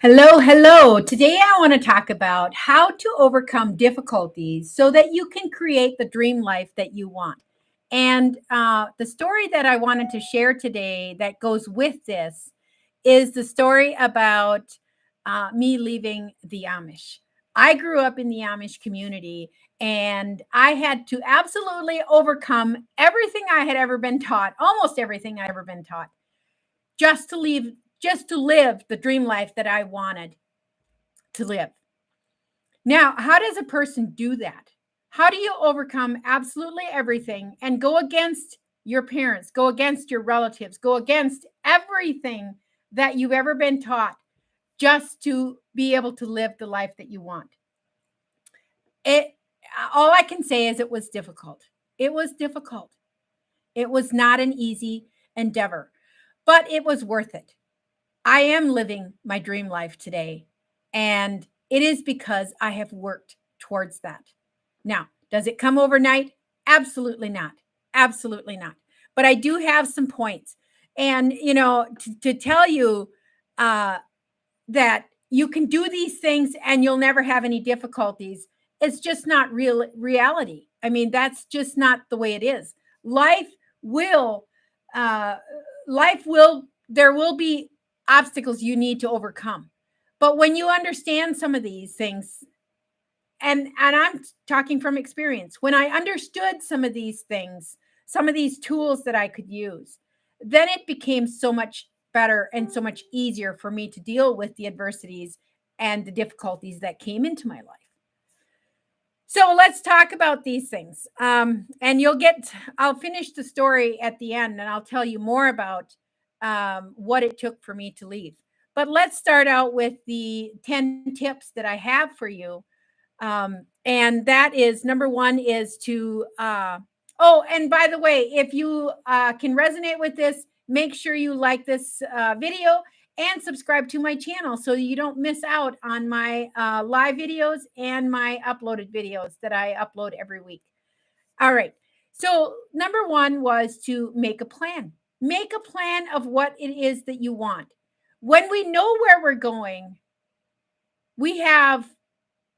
Hello, hello. Today I want to talk about how to overcome difficulties so that you can create the dream life that you want. And the story that I wanted to share today that goes with this is the story about me leaving the Amish. I grew up in the Amish community and I had to absolutely overcome everything I had ever been taught, almost everything I ever been taught, just to leave, just to live the dream life that I wanted to live. Now, how does a person do that? How do you overcome absolutely everything and go against your parents, go against your relatives, go against everything that you've ever been taught just to be able to live the life that you want? It all I can say is it was difficult. It was difficult. It was not an easy endeavor, but it was worth it. I am living my dream life today, and it is because I have worked towards that. Now, does it come overnight? Absolutely not. Absolutely not. But I do have some points. And, to tell you uh, that you can do these things and you'll never have any difficulties, it's just not real reality. I mean, that's just not the way it is. Life will, uh, there will be obstacles you need to overcome. But when you understand some of these things, and I'm talking from experience, when I understood some of these things, some of these tools that I could use, then it became so much better and so much easier for me to deal with the adversities and the difficulties that came into my life. So let's talk about these things. And I'll finish the story at the end and I'll tell you more about what it took for me to leave. But let's start out with the 10 tips that I have for you. And that is number one is to, oh, and by the way, if you can resonate with this, make sure you like this video and subscribe to my channel so you don't miss out on my live videos and my uploaded videos that I upload every week. All right. So, number one was to make a plan. Make a plan of what it is that you want. When we know where we're going, we have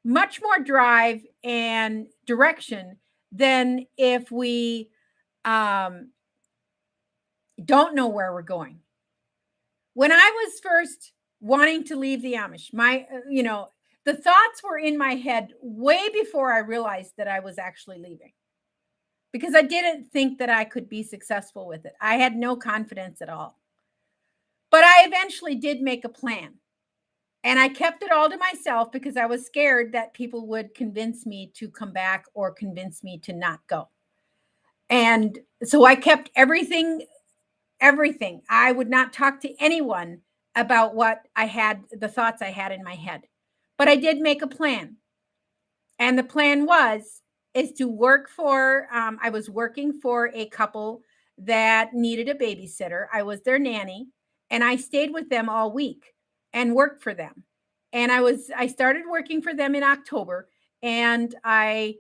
much more drive and direction than if we um, don't know where we're going. When I was first wanting to leave the Amish, the thoughts were in my head way before I realized that I was actually leaving because I didn't think that I could be successful with it. I had no confidence at all. But I eventually did make a plan. And I kept it all to myself because I was scared that people would convince me to come back or convince me to not go. And so I kept everything. I would not talk to anyone about the thoughts I had in my head. But I did make a plan. And the plan is to I was working for a couple that needed a babysitter. I was their nanny and I stayed with them all week and worked for them. And I started working for them in October and they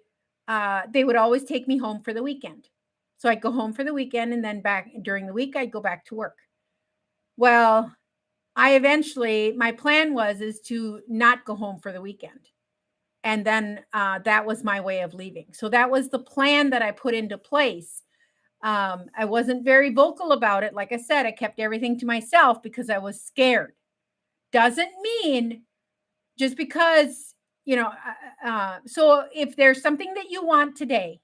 would always take me home for the weekend. So I'd go home for the weekend and then back during the week, I'd go back to work. Well, my plan is to not go home for the weekend. And then that was my way of leaving. So that was the plan that I put into place. I wasn't very vocal about it. Like I said, I kept everything to myself because I was scared. Doesn't mean just because, so if there's something that you want today,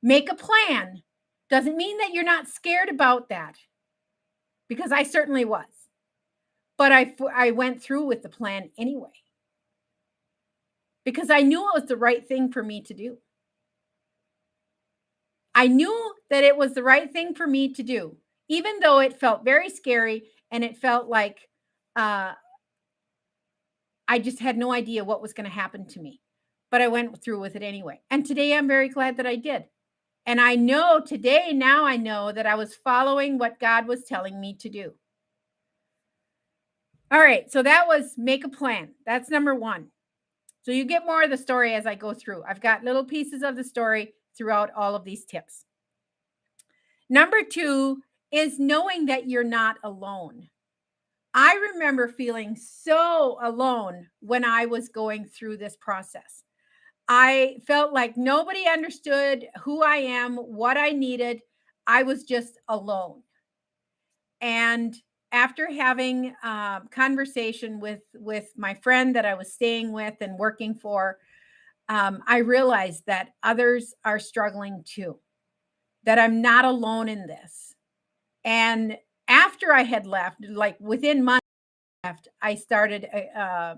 make a plan. Doesn't mean that you're not scared about that because I certainly was. But I went through with the plan anyway because I knew it was the right thing for me to do. I knew that it was the right thing for me to do, even though it felt very scary and it felt like I just had no idea what was going to happen to me. But I went through with it anyway. And today I'm very glad that I did. And I know that I was following what God was telling me to do. All right. So that was make a plan. That's number one. So you get more of the story as I go through. I've got little pieces of the story throughout all of these tips. Number two is knowing that you're not alone. I remember feeling so alone when I was going through this process. I felt like nobody understood who I am, what I needed. I was just alone. And after having a conversation with my friend that I was staying with and working for, I realized that others are struggling too, that I'm not alone in this. And after I had left, like within months left, I started a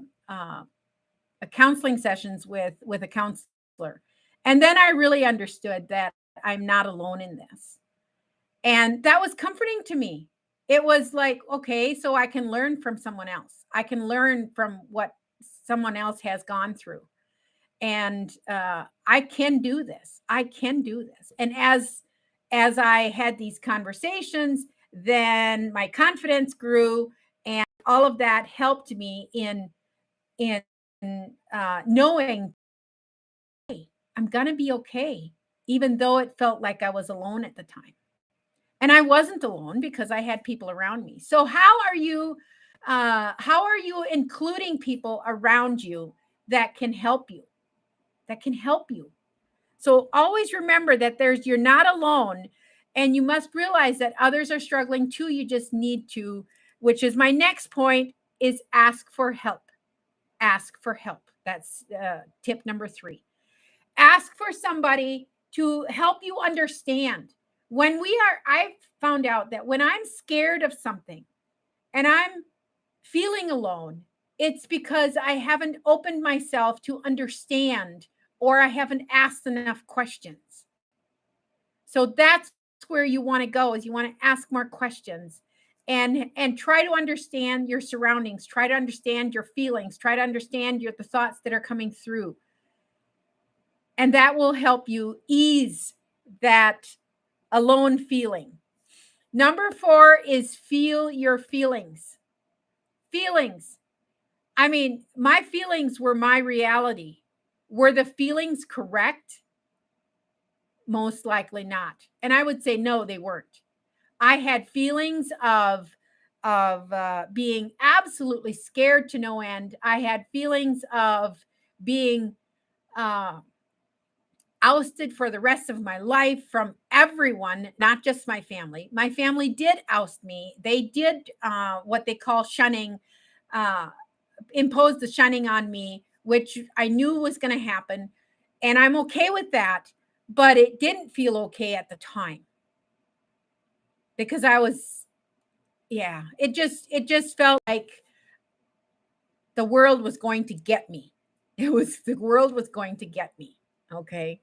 counseling sessions with a counselor, and then I really understood that I'm not alone in this, and that was comforting to me. It was like, okay, so I can learn from someone else. I can learn from what someone else has gone through, and I can do this. I can do this. And as I had these conversations, then my confidence grew, and all of that helped me in knowing, hey, I'm gonna be okay, even though it felt like I was alone at the time. And I wasn't alone because I had people around me. So how are you including people around you that can help you? That can help you. So always remember that you're not alone, and you must realize that others are struggling too. You just need to, which is my next point, is ask for help. Ask for help. That's tip number 3. Ask for somebody to help you understand. I've found out that when I'm scared of something and I'm feeling alone, it's because I haven't opened myself to understand, or I haven't asked enough questions. So that's where you want to go, is you want to ask more questions and try to understand your surroundings, try to understand your feelings, try to understand the thoughts that are coming through. And that will help you ease that alone feeling. Number 4 is feel your feelings. Feelings. I mean, my feelings were my reality. Were the feelings correct? Most likely not. And I would say no, they weren't. I had feelings of being absolutely scared to no end. I had feelings of being uh, ousted for the rest of my life from everyone, not just my family. My family did oust me. They did what they call shunning, uh, impose the shunning on me, which I knew was going to happen. And I'm okay with that. But it didn't feel okay at the time because I was, yeah, it just felt like the world was going to get me. The world was going to get me. Okay.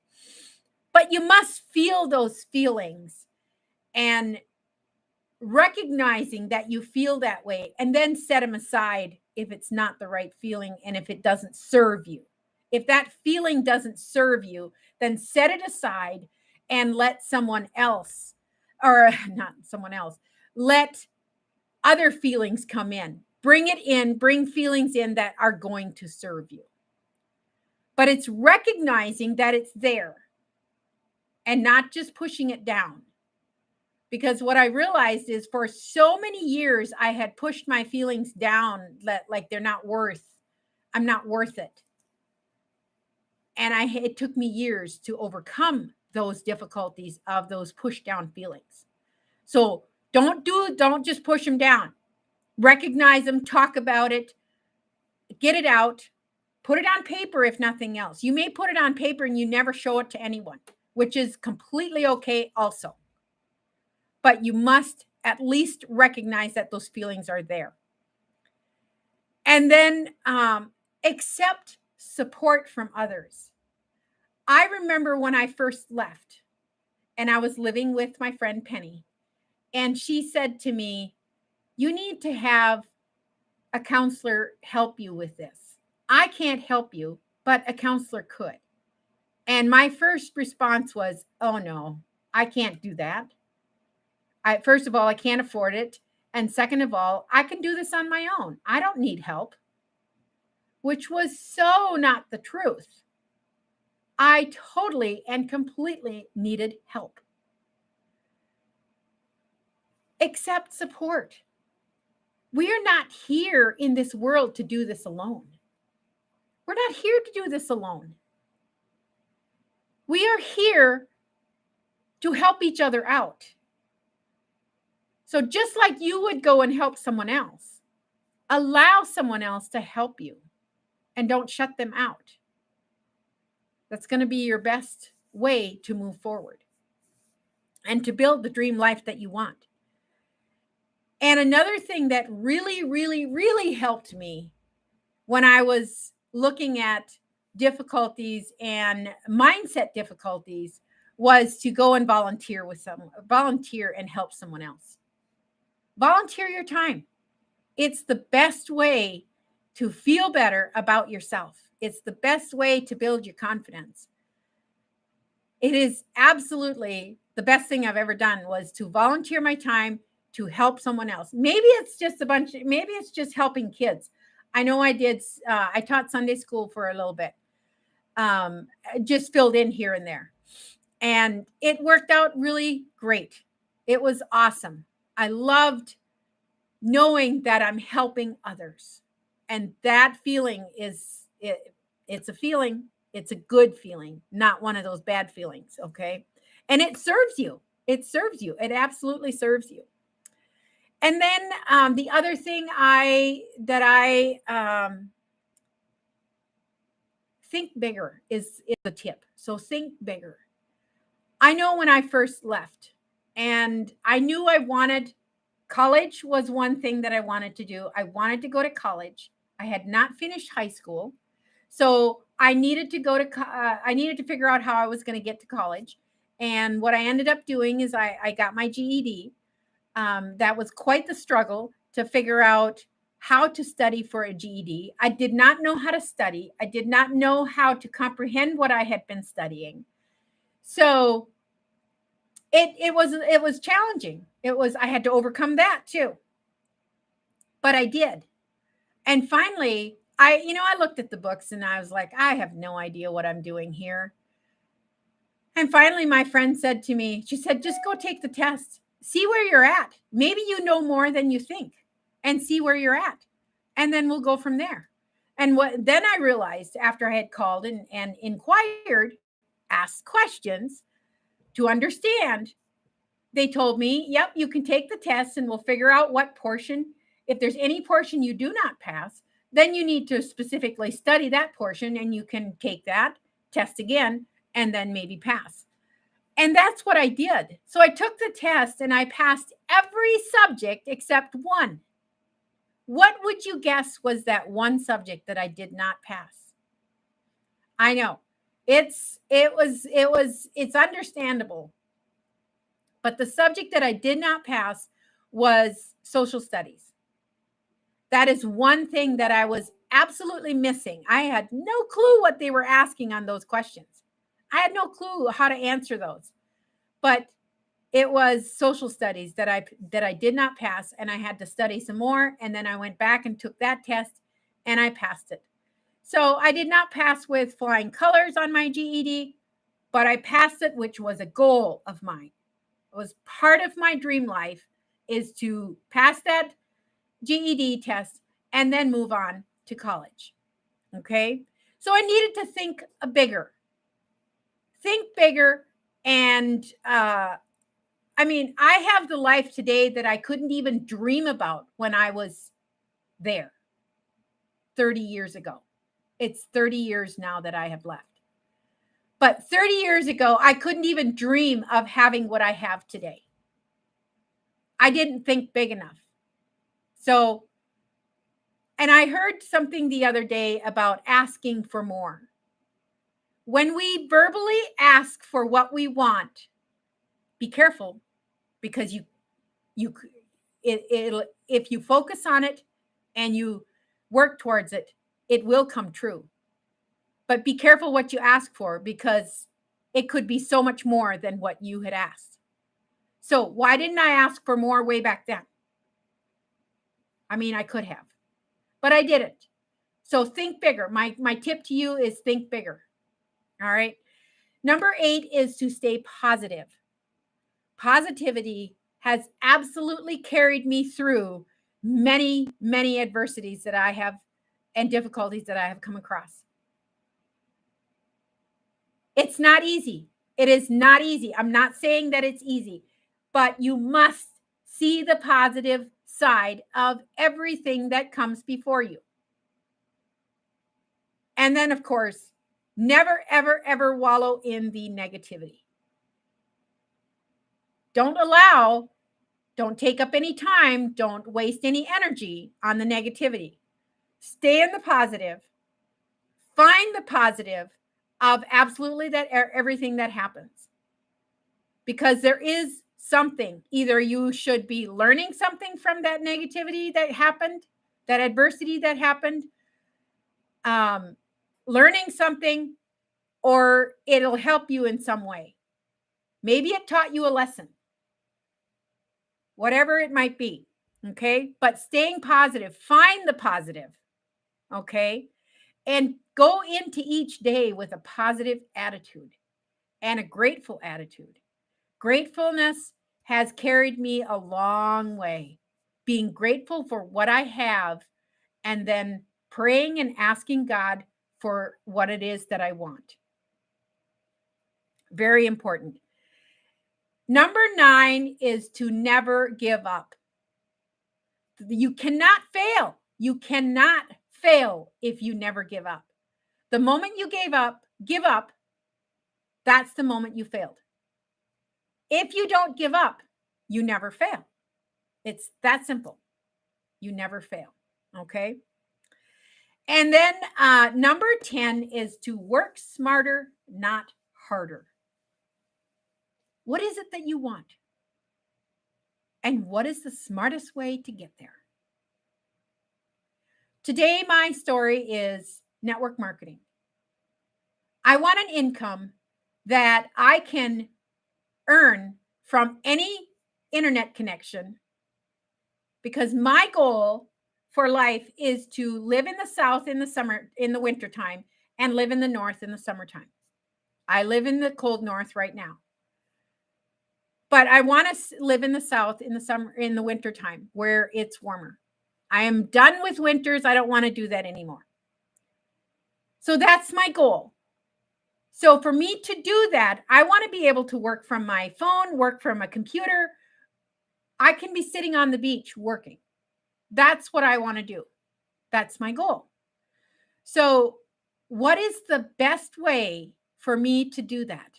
But you must feel those feelings, and recognizing that you feel that way, and then set them aside if it's not the right feeling and if it doesn't serve you. If that feeling doesn't serve you, then set it aside and let someone else, or not someone else, let other feelings come in. Bring it in, bring feelings in that are going to serve you. But it's recognizing that it's there and not just pushing it down. Because what I realized is, for so many years, I had pushed my feelings down, like I'm not worth it. And it took me years to overcome those difficulties of those push down feelings. So don't just push them down. Recognize them, talk about it, get it out, put it on paper if nothing else. You may put it on paper and you never show it to anyone, which is completely okay also. But you must at least recognize that those feelings are there. And then accept support from others. I remember when I first left and I was living with my friend Penny, and she said to me, "You need to have a counselor help you with this. I can't help you, but a counselor could." And my first response was, "Oh no, I can't do that. First of all, I can't afford it. And second of all, I can do this on my own. I don't need help," which was so not the truth. I totally and completely needed help. Accept support. We are not here in this world to do this alone. We're not here to do this alone. We are here to help each other out. So just like you would go and help someone else, allow someone else to help you and don't shut them out. That's going to be your best way to move forward and to build the dream life that you want. And another thing that really, really, really helped me when I was looking at difficulties and mindset difficulties was to go and volunteer and help someone else. Volunteer your time. It's the best way to feel better about yourself. It's the best way to build your confidence. It is absolutely the best thing I've ever done was to volunteer my time to help someone else. Maybe it's just helping kids. I know I taught Sunday school for a little bit, just filled in here and there. And it worked out really great. It was awesome. I loved knowing that I'm helping others. And that feeling it's a feeling. It's a good feeling, not one of those bad feelings. Okay. And it serves you. It serves you. It absolutely serves you. And then the other thing I think bigger is a tip. So think bigger. I know when I first left and I knew college was one thing that I wanted to do. I wanted to go to college. I had not finished high school. So I needed to figure out how I was going to get to college. And what I ended up doing is I got my GED. That was quite the struggle to figure out how to study for a GED. I did not know how to study. I did not know how to comprehend what I had been studying. So it was challenging. I had to overcome that too. But I did. And finally, I looked at the books and I was like, I have no idea what I'm doing here. And finally, my friend said to me, she said, just go take the test. See where you're at. Maybe you know more than you think and see where you're at. And then we'll go from there. And then I realized after I had called and inquired, asked questions to understand, they told me, yep, you can take the test and we'll figure out what portion. If there's any portion you do not pass, then you need to specifically study that portion and you can take that test again and then maybe pass. And that's what I did. So I took the test and I passed every subject except one. What would you guess was that one subject that I did not pass? I know. It's understandable. But the subject that I did not pass was social studies. That is one thing that I was absolutely missing. I had no clue what they were asking on those questions. I had no clue how to answer those. But it was social studies that I did not pass, and I had to study some more, and then I went back and took that test and I passed it. So I did not pass with flying colors on my GED, but I passed it, which was a goal of mine. It was part of my dream life is to pass that GED test and then move on to college. Okay. So I needed to think bigger. And I have the life today that I couldn't even dream about when I was there 30 years ago. It's 30 years now that I have left. But 30 years ago, I couldn't even dream of having what I have today. I didn't think big enough. So, and I heard something the other day about asking for more. When we verbally ask for what we want, be careful because if you focus on it and you work towards it, it will come true. But be careful what you ask for because it could be so much more than what you had asked. So why didn't I ask for more way back then? I could have, but I didn't. So think bigger. My tip to you is think bigger. All right. Number 8 is to stay positive. Positivity has absolutely carried me through many, many adversities that I have and difficulties that I have come across. It's not easy. It is not easy. I'm not saying that it's easy, but you must see the positive side of everything that comes before you. And then, of course, never, ever, ever wallow in the negativity. Don't take up any time, don't waste any energy on the negativity. Stay in the positive. Find the positive of absolutely that everything that happens. Because there is something. Either you should be learning something from that negativity that happened, that adversity that happened, learning something, or it'll help you in some way. Maybe it taught you a lesson, whatever it might be. Okay. But staying positive, find the positive. Okay. And go into each day with a positive attitude and a grateful attitude. Gratefulness has carried me a long way. Being grateful for what I have and then praying and asking God for what it is that I want. Very important. Number 9 is to never give up. You cannot fail. You cannot fail if you never give up. The moment you give up, that's the moment you failed. If you don't give up, you never fail. It's that simple. You never fail. Okay. And then number 10 is to work smarter, not harder. What is it that you want? And what is the smartest way to get there? Today, my story is network marketing. I want an income that I can earn from any internet connection, because my goal for life is to live in the South in the summer, in the wintertime, and live in the North in the summertime. I live in the cold North right now, but I want to live in the South in the summer, in the wintertime where it's warmer. I am done with winters. I don't want to do that anymore. So that's my goal. So for me to do that, I want to be able to work from my phone, work from a computer. I can be sitting on the beach working. That's what I want to do. That's my goal. So what is the best way for me to do that?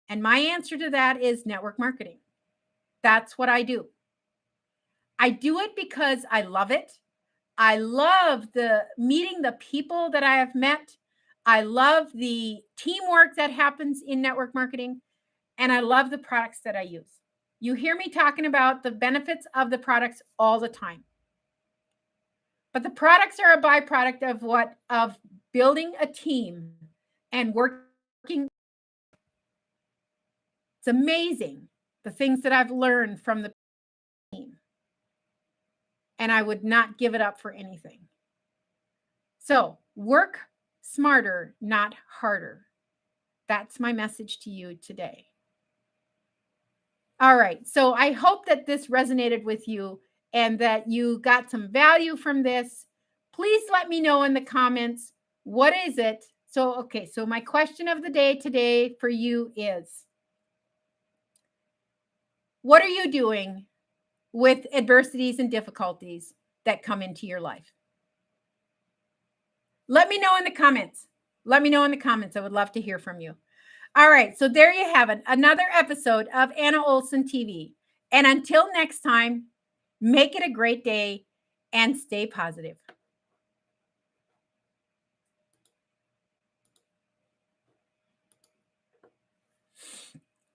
And my answer to that is network marketing. That's what I do. I do it because I love it. I love meeting the people that I have met. I love the teamwork that happens in network marketing. And I love the products that I use. You hear me talking about the benefits of the products all the time. But the products are a byproduct of building a team and working. It's amazing the things that I've learned from the team. And I would not give it up for anything. So work smarter, not harder. That's my message to you today. All right. So I hope that this resonated with you and that you got some value from this. Please let me know in the comments, what is it? So my question of the day today for you is, what are you doing with adversities and difficulties that come into your life? Let me know in the comments. Let me know in the comments. I would love to hear from you. All right. So there you have it. Another episode of Anna Olson TV. And until next time, make it a great day and stay positive.